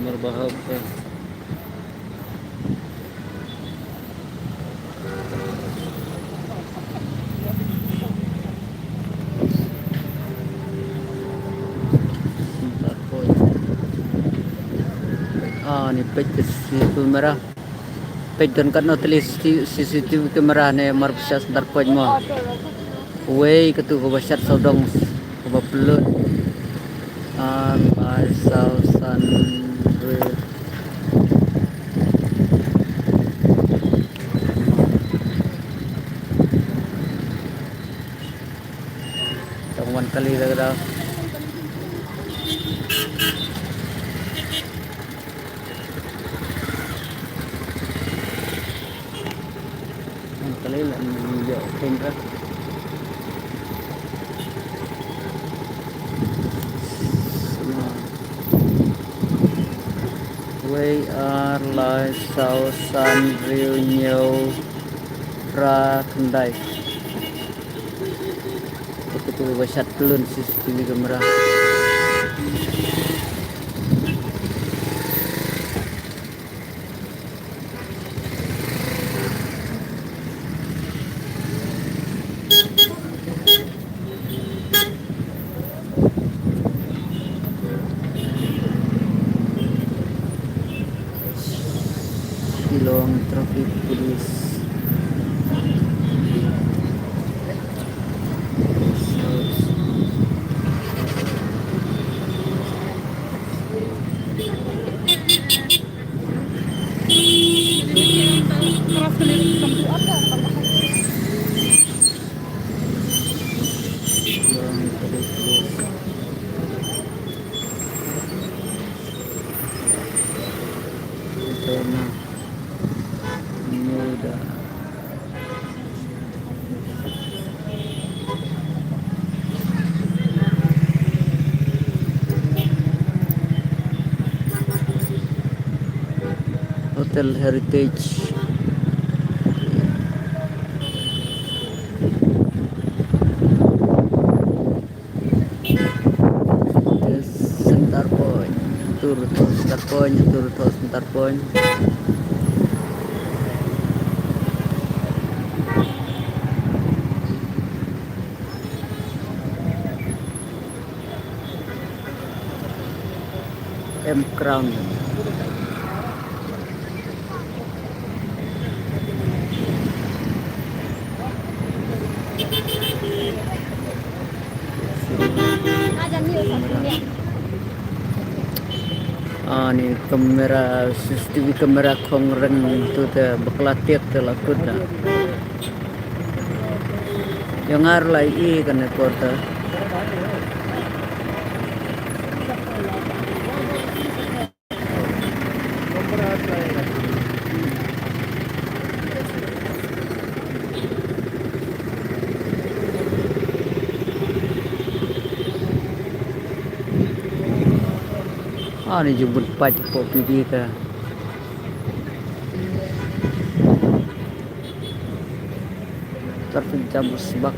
Merbahag ka. Ni page si kamera page don kan tulis CCTV kamera ne marpsas dar point mo way ketu ko basyat sodong ko baplut by Sausan tangwan kali dah kali là dạo thêm ra we are like Sausan Riau ra kendai betul basyat pelun CCTV kamera Silong traffic police muda Hotel Heritage Center Point turut Center Point turut Center Point M Crown ni kamera CCTV kamera kongreng tu te bekelatiak te lakut dah yang ngar lagi kan kota ni jemput pajak kopi kita terpecah sebak